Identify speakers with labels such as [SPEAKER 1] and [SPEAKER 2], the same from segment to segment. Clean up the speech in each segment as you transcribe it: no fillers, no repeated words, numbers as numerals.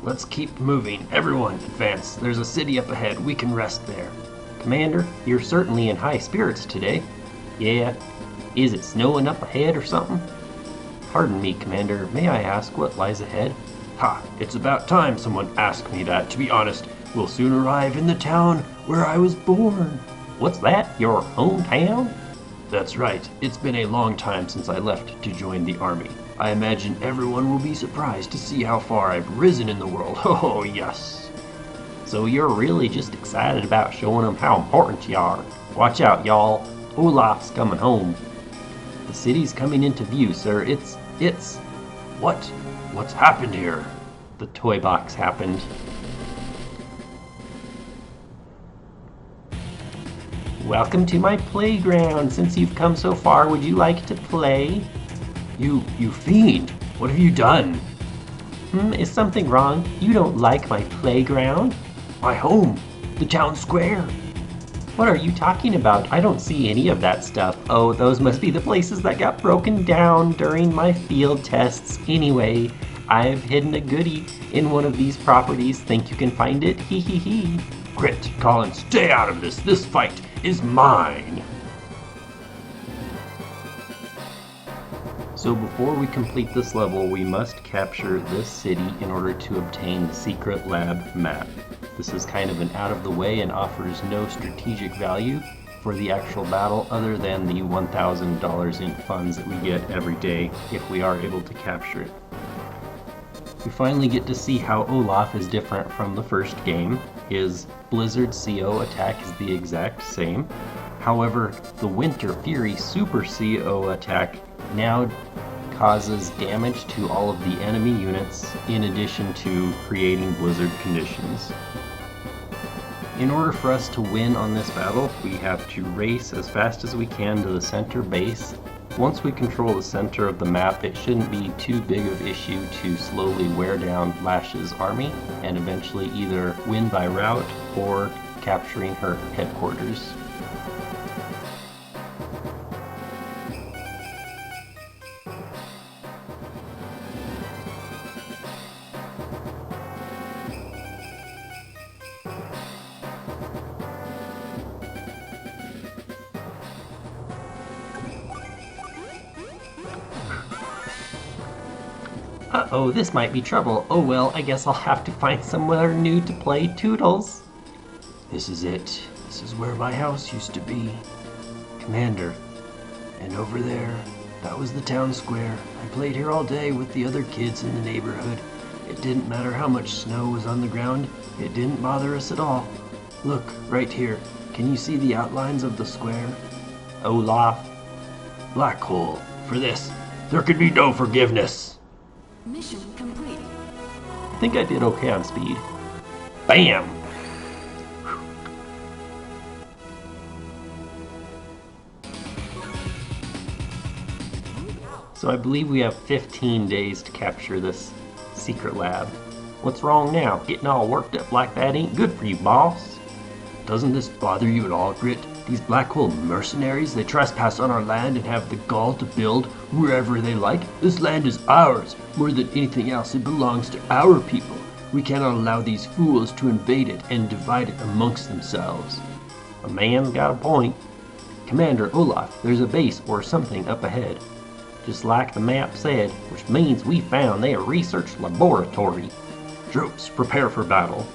[SPEAKER 1] Let's keep moving. Everyone, advance. There's a city up ahead. We can rest there. Commander, you're certainly in high spirits today. Yeah. Is it snowing up ahead or something? Pardon me, Commander. May I ask what lies ahead? Ha! It's about time someone asked me that. To be honest, we'll soon arrive in the town where I was born. What's that? Your hometown? That's right. It's been a long time since I left to join the army. I imagine everyone will be surprised to see how far I've risen in the world. Oh, yes. So you're really just excited about showing them how important you are. Watch out, y'all. Olaf's coming home. The city's coming into view, sir. It's... What? What's happened here? The toy box happened. Welcome to my playground. Since you've come so far, would you like to play? You fiend! What have you done? Is something wrong? You don't like my playground? My home! The town square! What are you talking about? I don't see any of that stuff. Oh, those must be the places that got broken down during my field tests. Anyway, I've hidden a goodie in one of these properties. Think you can find it? Hee hee hee.
[SPEAKER 2] Grit, Colin, stay out of this. This fight is mine.
[SPEAKER 1] So before we complete this level, we must capture this city in order to obtain the secret lab map. This is kind of an out of the way and offers no strategic value for the actual battle other than the $1,000 in funds that we get every day if we are able to capture it. We finally get to see how Olaf is different from the first game. His Blizzard CO attack is the exact same. However, the Winter Fury Super CO attack now causes damage to all of the enemy units in addition to creating blizzard conditions. In order for us to win on this battle, we have to race as fast as we can to the center base. Once we control the center of the map, it shouldn't be too big of an issue to slowly wear down Lash's army and eventually either win by rout or capturing her headquarters. Uh-oh, this might be trouble. Oh well, I guess I'll have to find somewhere new to play Toodles.
[SPEAKER 2] This is it. This is where my house used to be. Commander. And over there, that was the town square. I played here all day with the other kids in the neighborhood. It didn't matter how much snow was on the ground. It didn't bother us at all. Look, right here. Can you see the outlines of the square?
[SPEAKER 1] Olaf.
[SPEAKER 2] Black Hole. For this, there could be no forgiveness.
[SPEAKER 3] Mission complete.
[SPEAKER 1] I think I did okay on speed. Bam! So I believe we have 15 days to capture this secret lab. What's wrong now? Getting all worked up like that ain't good for you, boss.
[SPEAKER 2] Doesn't this bother you at all, Grit? These Black Hole mercenaries, they trespass on our land and have the gall to build wherever they like. This land is ours. More than anything else, it belongs to our people. We cannot allow these fools to invade it and divide it amongst themselves.
[SPEAKER 1] A man's got a point. Commander Olaf, there's a base or something up ahead. Just like the map said, which means we found their research laboratory.
[SPEAKER 2] Troops, prepare for battle.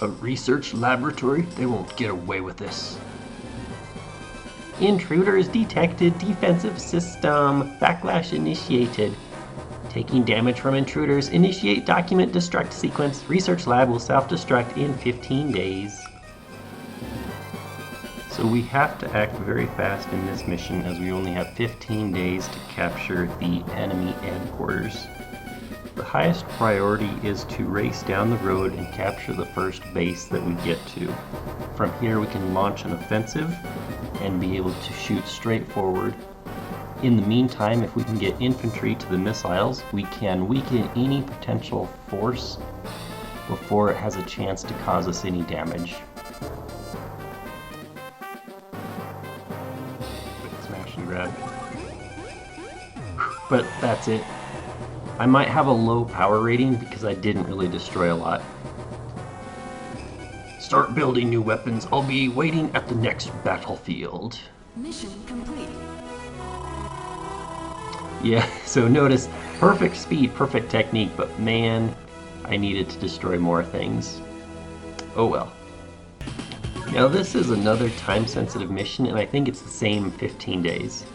[SPEAKER 2] A research laboratory? They won't get away with this.
[SPEAKER 1] Intruders detected. Defensive system. Backlash initiated. Taking damage from intruders. Initiate document destruct sequence. Research lab will self-destruct in 15 days. So we have to act very fast in this mission as we only have 15 days to capture the enemy headquarters. The highest priority is to race down the road and capture the first base that we get to. From here we can launch an offensive and be able to shoot straight forward. In the meantime, if we can get infantry to the missiles, we can weaken any potential force before it has a chance to cause us any damage. Quick smash and grab. but that's it. I might have a low power rating because I didn't really destroy a lot.
[SPEAKER 2] Start building new weapons. I'll be waiting at the next battlefield.
[SPEAKER 3] Mission complete.
[SPEAKER 1] Yeah, so notice, perfect speed, perfect technique, but man, I needed to destroy more things. Oh well. Now this is another time-sensitive mission, and I think it's the same 15 days.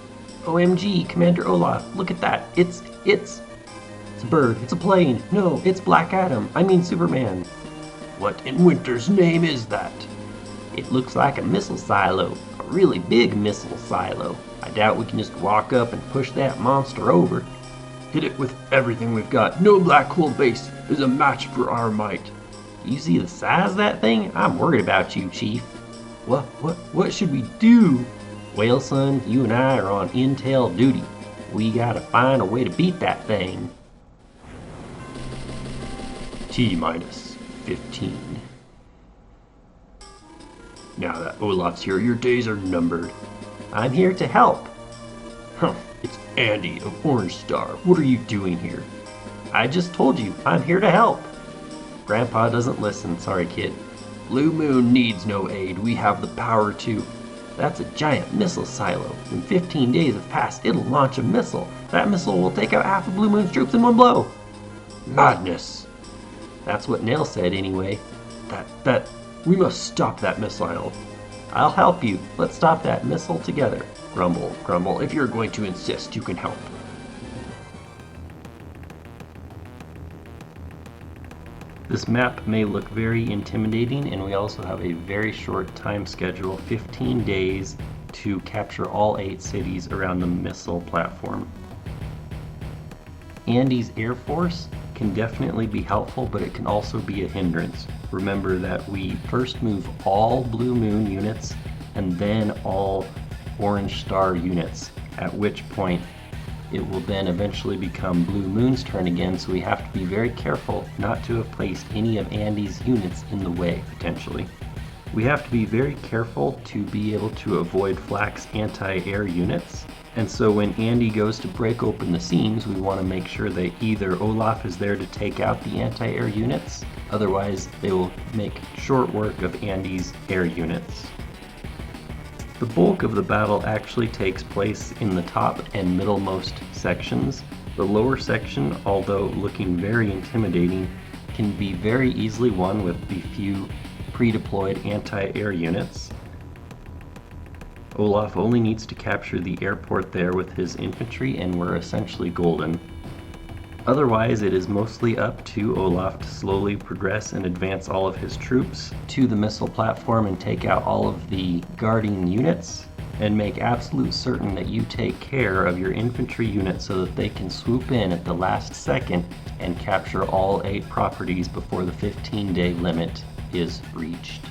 [SPEAKER 1] OMG, Commander Olaf, look at that. It's a bird, it's a plane. No, it's Black Adam, I mean Superman.
[SPEAKER 2] What in Winter's name is that?
[SPEAKER 1] It looks like a missile silo, a really big missile silo. I doubt we can just walk up and push that monster over.
[SPEAKER 2] Hit it with everything we've got. No black hole base is a match for our might.
[SPEAKER 1] You see the size of that thing? I'm worried about you, Chief. What should we do? Well, son, you and I are on intel duty. We gotta find a way to beat that thing.
[SPEAKER 2] T-minus 15. Now that Olaf's here, your days are numbered.
[SPEAKER 1] I'm here to help.
[SPEAKER 2] Huh, it's Andy of Orange Star. What are you doing here?
[SPEAKER 1] I just told you, I'm here to help. Grandpa doesn't listen, sorry kid.
[SPEAKER 2] Blue Moon needs no aid, we have the power to.
[SPEAKER 1] That's a giant missile silo. When 15 days have passed, it'll launch a missile. That missile will take out half of Blue Moon's troops in one blow.
[SPEAKER 2] Madness.
[SPEAKER 1] That's what Nell said anyway.
[SPEAKER 2] We must stop that missile.
[SPEAKER 1] I'll help you. Let's stop that missile together.
[SPEAKER 2] Grumble, grumble. If you're going to insist, you can help.
[SPEAKER 1] This map may look very intimidating, and we also have a very short time schedule, 15 days, to capture all 8 cities around the missile platform. Andy's Air Force can definitely be helpful, but it can also be a hindrance. Remember that we first move all Blue Moon units and then all Orange Star units, at which point it will then eventually become Blue Moon's turn again, so we have to be very careful not to have placed any of Andy's units in the way, potentially. We have to be very careful to be able to avoid Flak's anti-air units, and so when Andy goes to break open the seams, we want to make sure that either Olaf is there to take out the anti-air units, otherwise they will make short work of Andy's air units. The bulk of the battle actually takes place in the top and middlemost sections. The lower section, although looking very intimidating, can be very easily won with the few pre-deployed anti-air units. Olaf only needs to capture the airport there with his infantry and we're essentially golden. Otherwise, it is mostly up to Olaf to slowly progress and advance all of his troops to the missile platform and take out all of the guarding units, and make absolute certain that you take care of your infantry units so that they can swoop in at the last second and capture all 8 properties before the 15-day limit is reached.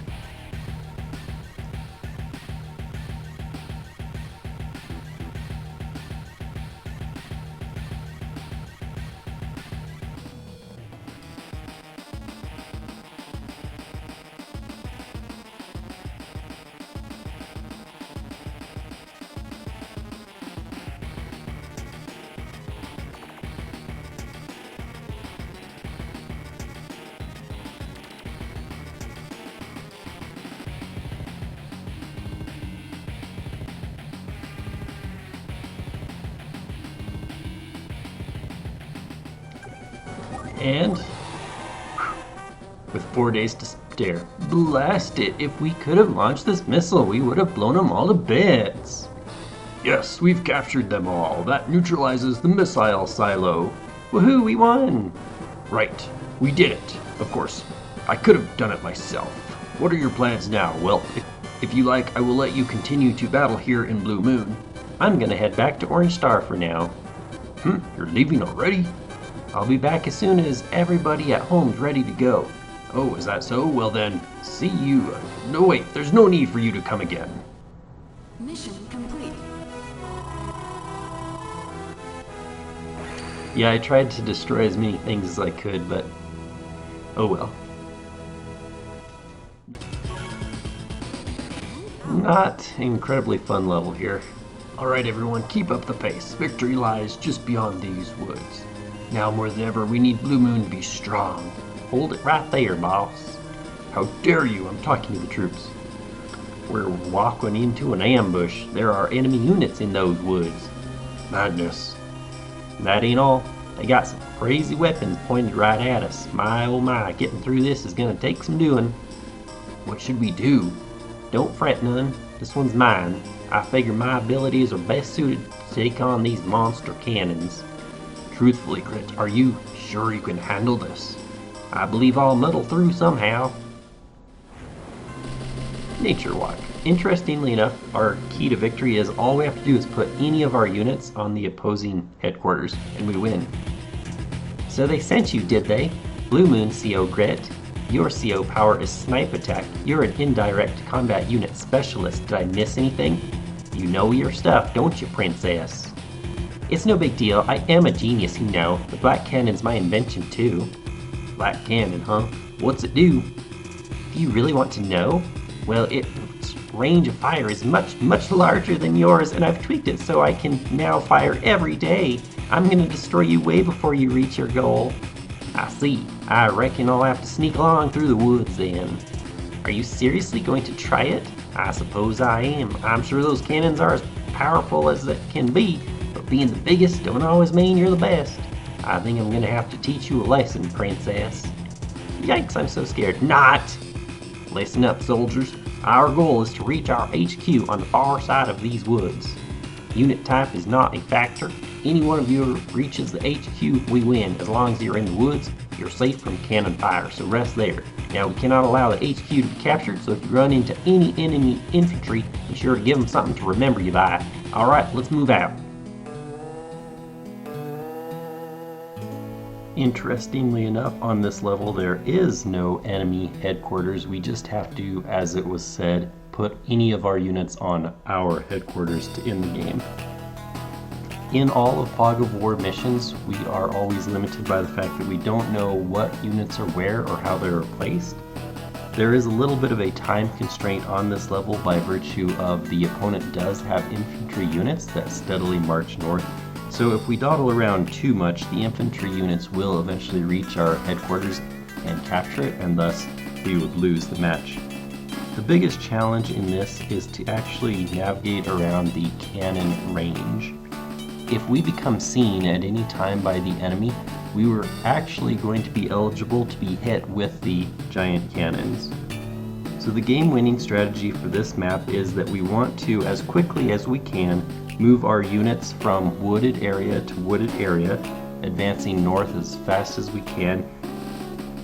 [SPEAKER 1] And with 4 days to spare, blast it! If we could have launched this missile, we would have blown them all to bits.
[SPEAKER 2] Yes, we've captured them all. That neutralizes the missile silo.
[SPEAKER 1] Woohoo, we won!
[SPEAKER 2] Right, we did it. Of course, I could have done it myself. What are your plans now? Well, if you like, I will let you continue to battle here in Blue Moon.
[SPEAKER 1] I'm gonna head back to Orange Star for now.
[SPEAKER 2] You're leaving already?
[SPEAKER 1] I'll be back as soon as everybody at home's ready to go.
[SPEAKER 2] Oh, is that so? Well then, see you. No, wait, there's no need for you to come again.
[SPEAKER 3] Mission complete.
[SPEAKER 1] Yeah, I tried to destroy as many things as I could, but oh well. Not incredibly fun level here.
[SPEAKER 2] Alright everyone, keep up the pace. Victory lies just beyond these woods. Now more than ever, we need Blue Moon to be strong.
[SPEAKER 1] Hold it right there, boss.
[SPEAKER 2] How dare you? I'm talking to the troops.
[SPEAKER 1] We're walking into an ambush. There are enemy units in those woods.
[SPEAKER 2] Madness.
[SPEAKER 1] That ain't all. They got some crazy weapons pointed right at us. My oh my, getting through this is gonna take some doing.
[SPEAKER 2] What should we do?
[SPEAKER 1] Don't fret none. This one's mine. I figure my abilities are best suited to take on these monster cannons.
[SPEAKER 2] Truthfully, Grit, are you sure you can handle this?
[SPEAKER 1] I believe I'll muddle through somehow.
[SPEAKER 2] Nature Walk.
[SPEAKER 1] Interestingly enough, our key to victory is all we have to do is put any of our units on the opposing headquarters, and we win. So they sent you, did they? Blue Moon CO Grit. Your CO power is snipe attack. You're an indirect combat unit specialist. Did I miss anything? You know your stuff, don't you, princess? It's no big deal. I am a genius, you know. The Black Cannon's my invention, too.
[SPEAKER 2] Black Cannon, huh?
[SPEAKER 1] What's it do? Do you really want to know? Well, its range of fire is much larger than yours, and I've tweaked it so I can now fire every day. I'm gonna destroy you way before you reach your goal. I see. I reckon I'll have to sneak along through the woods then. Are you seriously going to try it? I suppose I am. I'm sure those cannons are as powerful as it can be, but being the biggest don't always mean you're the best. I think I'm gonna have to teach you a lesson, princess. Yikes, I'm so scared. Not! Listen up, soldiers. Our goal is to reach our HQ on the far side of these woods. Unit type is not a factor. Any one of you reaches the HQ, we win. As long as you're in the woods, you're safe from cannon fire, so rest there. Now, we cannot allow the HQ to be captured, so if you run into any enemy infantry, be sure to give them something to remember you by. Alright, let's move out. Interestingly enough, on this level there is no enemy headquarters. We just have to, as it was said, put any of our units on our headquarters to end the game. In all of Fog of War missions, we are always limited by the fact that we don't know what units are where or how they're placed. There is a little bit of a time constraint on this level by virtue of the opponent does have infantry units that steadily march north. So if we dawdle around too much, the infantry units will eventually reach our headquarters and capture it, and thus we would lose the match. The biggest challenge in this is to actually navigate around the cannon range. If we become seen at any time by the enemy, we were actually going to be eligible to be hit with the giant cannons. So the game-winning strategy for this map is that we want to, as quickly as we can, move our units from wooded area to wooded area, advancing north as fast as we can.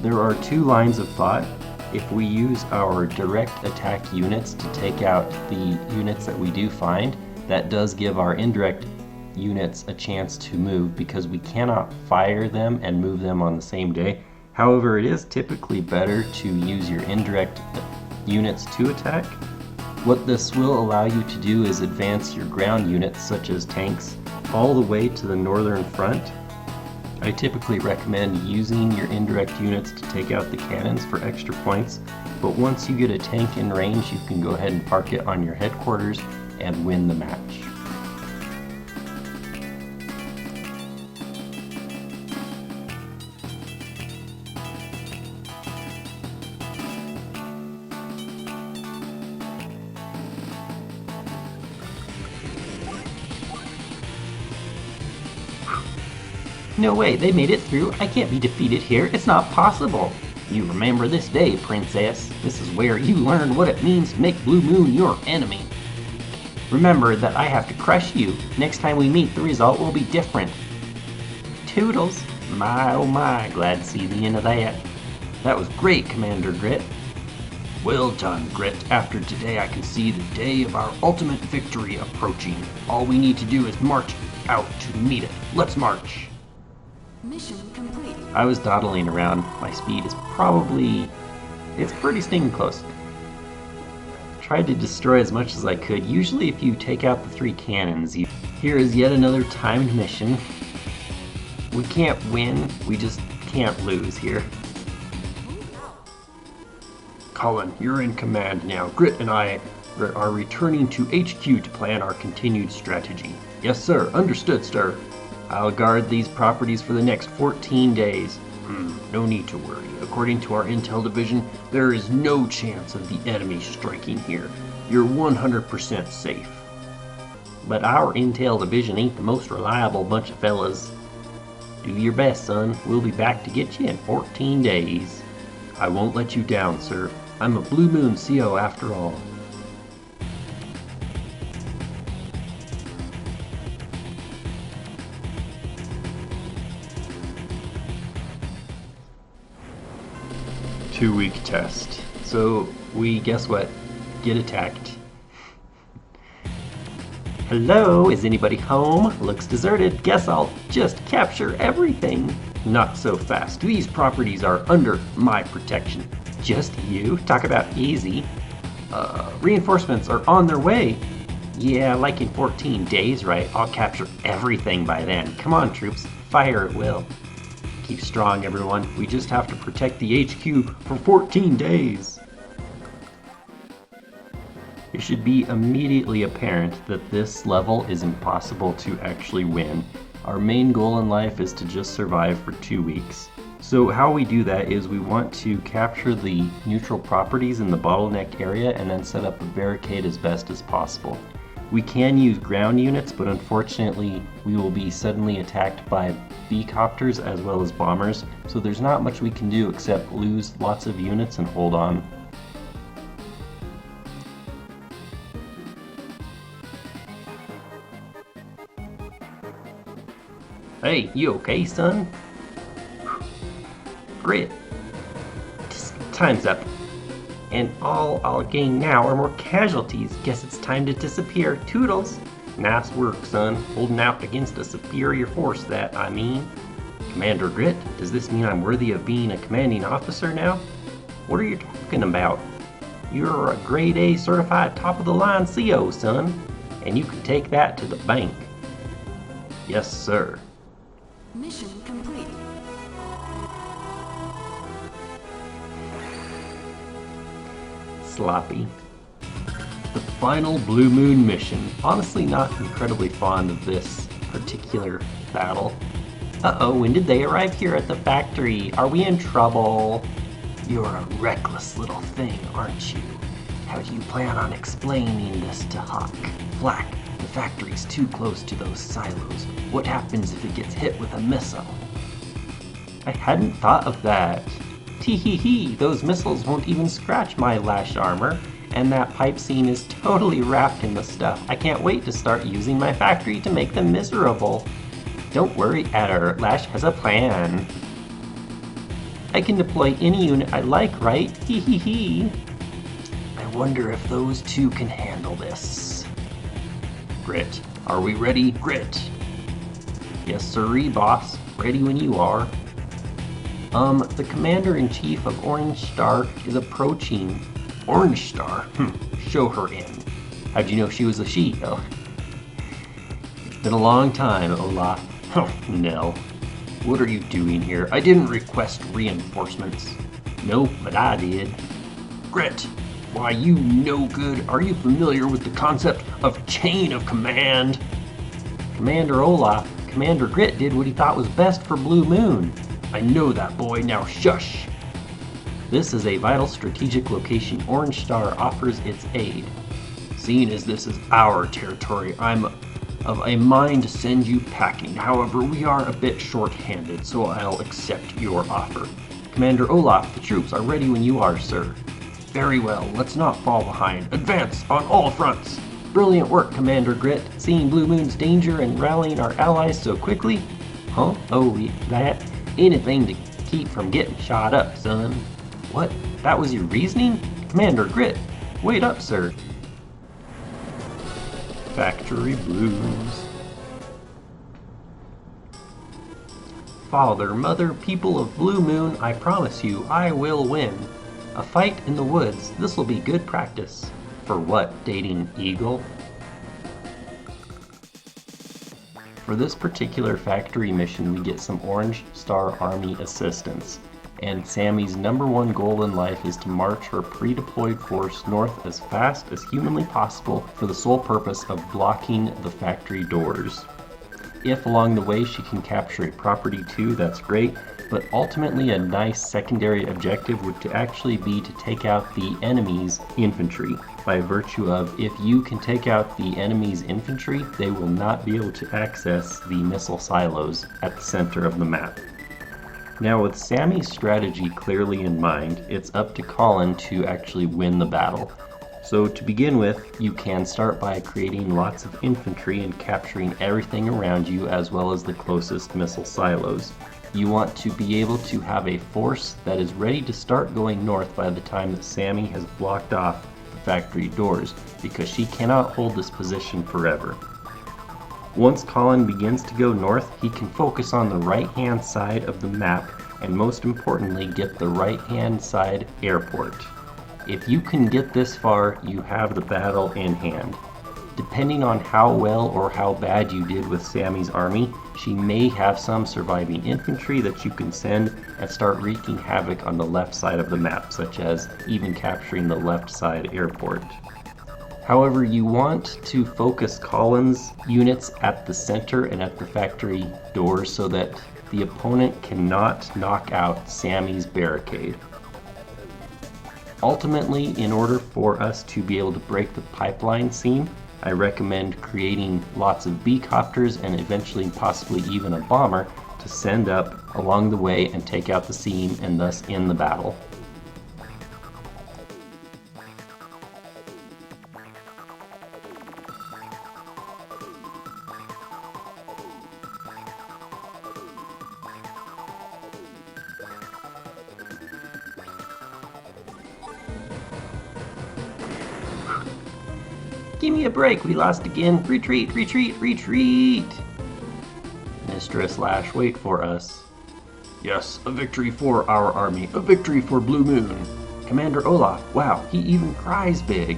[SPEAKER 1] There are two lines of thought. If we use our direct attack units to take out the units that we do find, that does give our indirect units a chance to move because we cannot fire them and move them on the same day. However, it is typically better to use your indirect units to attack. What this will allow you to do is advance your ground units, such as tanks, all the way to the northern front. I typically recommend using your indirect units to take out the cannons for extra points, but once you get a tank in range, you can go ahead and park it on your headquarters and win the match. No way, they made it through. I can't be defeated here. It's not possible. You remember this day, princess. This is where you learn what it means to make Blue Moon your enemy. Remember that I have to crush you. Next time we meet, the result will be different. Toodles. My oh my, glad to see the end of that. That was great, Commander Grit.
[SPEAKER 2] Well done, Grit. After today, I can see the day of our ultimate victory approaching. All we need to do is march out to meet it. Let's march.
[SPEAKER 3] Mission complete.
[SPEAKER 1] I was dawdling around. My speed is it's pretty stinking close. Tried to destroy as much as I could. Usually if you take out the 3 cannons, here is yet another timed mission. We can't win, we just can't lose here.
[SPEAKER 2] Colin, you're in command now. Grit and I
[SPEAKER 1] are returning to HQ to plan our continued strategy. Yes, sir. Understood, sir. I'll guard these properties for the next 14 days. No need to worry. According to our intel division, there is no chance of the enemy striking here. You're 100% safe. But our intel division ain't the most reliable bunch of fellas. Do your best, son. We'll be back to get you in 14 days. I won't let you down, sir. I'm a Blue Moon CO after all. Two-week test. So we, guess what? Get attacked. Hello, is anybody home? Looks deserted. Guess I'll just capture everything. Not so fast. These properties are under my protection. Just you? Talk about easy. Reinforcements are on their way. Yeah, like in 14 days, right? I'll capture everything by then. Come on, troops. Fire at will. Keep strong, everyone. We just have to protect the HQ for 14 days. It should be immediately apparent that this level is impossible to actually win. Our main goal in life is to just survive for 2 weeks. So how we do that is we want to capture the neutral properties in the bottleneck area and then set up a barricade as best as possible. We can use ground units, but unfortunately we will be suddenly attacked by B-copters as well as bombers, so there's not much we can do except lose lots of units and hold on. Hey, you okay, son? Grit. Time's up. And all I'll gain now are more casualties. Guess it's time to disappear. Toodles. Nice work, son. Holding out against a superior force, that I mean. Commander Grit, does this mean I'm worthy of being a commanding officer now? What are you talking about? You're a grade A certified top-of-the-line CO, son. And you can take that to the bank. Yes, sir.
[SPEAKER 3] Mission complete.
[SPEAKER 1] Sloppy. The final Blue Moon mission. Honestly, not incredibly fond of this particular battle. Uh-oh, when did they arrive here at the factory? Are we in trouble? You're a reckless little thing, aren't you? How do you plan on explaining this to Hawk? Flak, the factory's too close to those silos. What happens if it gets hit with a missile? I hadn't thought of that. Tee-hee-hee, those missiles won't even scratch my lash armor, and that pipe seam is totally wrapped in the stuff. I can't wait to start using my factory to make them miserable. Don't worry, Adder, Lash has a plan. I can deploy any unit I like, right? Hee-hee-hee. I wonder if those two can handle this. Grit, are we ready? Grit. Yes, sirree, boss. Ready when you are. The Commander-in-Chief of Orange Star is approaching. Orange Star? Show her in. How'd you know she was a she? Oh. It's been a long time, Olaf. Oh, Nell. What are you doing here? I didn't request reinforcements. No, but I did. Grit, why, you no good. Are you familiar with the concept of chain of command? Commander Olaf, Commander Grit did what he thought was best for Blue Moon. I know that, boy. Now shush. This is a vital strategic location. Orange Star offers its aid. Seeing as this is our territory, I'm of a mind to send you packing. However, we are a bit short-handed, so I'll accept your offer. Commander Olaf, the troops are ready when you are, sir. Very well, let's not fall behind. Advance on all fronts. Brilliant work, Commander Grit. Seeing Blue Moon's danger and rallying our allies so quickly. Huh? Oh, that? Anything to keep from getting shot up, son. What? That was your reasoning? Commander Grit, wait up, sir. Factory Blues. Father, Mother, people of Blue Moon, I promise you, I will win. A fight in the woods. This'll be good practice. For what, dating Eagle? For this particular factory mission, we get some Orange Star Army assistance. and Sammy's #1 goal in life is to march her pre-deployed force north as fast as humanly possible for the sole purpose of blocking the factory doors. If along the way she can capture a property too, that's great, but ultimately a nice secondary objective would to actually be to take out the enemy's infantry, by virtue of if you can take out the enemy's infantry, they will not be able to access the missile silos at the center of the map. Now with Sammy's strategy clearly in mind, it's up to Colin to actually win the battle. So to begin with, you can start by creating lots of infantry and capturing everything around you as well as the closest missile silos. You want to be able to have a force that is ready to start going north by the time that Sammy has blocked off the factory doors, because she cannot hold this position forever. Once Colin begins to go north, he can focus on the right-hand side of the map and most importantly get the right-hand side airport. If you can get this far, you have the battle in hand. Depending on how well or how bad you did with Sammy's army, she may have some surviving infantry that you can send and start wreaking havoc on the left side of the map, such as even capturing the left side airport. However, you want to focus Colin's units at the center and at the factory doors so that the opponent cannot knock out Sammy's barricade. Ultimately, in order for us to be able to break the pipeline seam, I recommend creating lots of B-copters and eventually possibly even a bomber to send up along the way and take out the seam and thus end the battle.
[SPEAKER 2] Give me a break, we lost again. Retreat, retreat, retreat!
[SPEAKER 1] Mistress Lash, wait for us.
[SPEAKER 2] Yes, a victory for our army, a victory for Blue Moon. Commander Olaf, wow, he even cries big.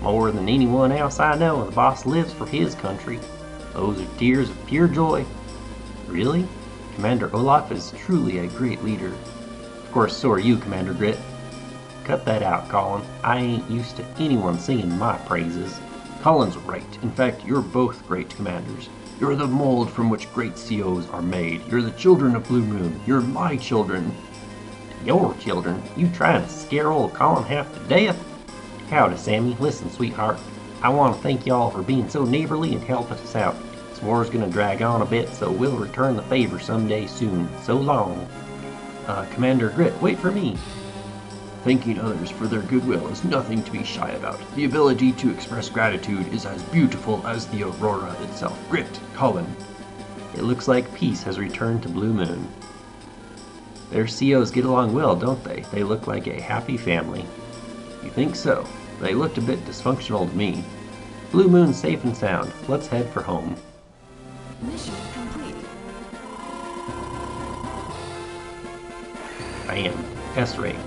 [SPEAKER 2] More than anyone else I know, the boss lives for his country. Those are tears of pure joy. Really? Commander Olaf is truly a great leader. Of course, so are you, Commander Grit. Cut that out, Colin. I ain't used to anyone singing my praises. Colin's right. In fact, you're both great commanders. You're the mold from which great COs are made. You're the children of Blue Moon. You're my children. Your children? You trying to scare old Colin half to death? Howdy, Sammy. Listen, sweetheart. I want to thank y'all for being so neighborly and helping us out. This war's gonna drag on a bit, so we'll return the favor someday soon. So long. Commander Grit, wait for me. Thanking others for their goodwill is nothing to be shy about. The ability to express gratitude is as beautiful as the aurora itself. Grit, Colin.
[SPEAKER 1] It looks like peace has returned to Blue Moon. Their COs get along well, don't they? They look like a happy family.
[SPEAKER 2] You think so? They looked a bit dysfunctional to me. Blue Moon's safe and sound. Let's head for home.
[SPEAKER 3] Mission complete.
[SPEAKER 2] I am S rank.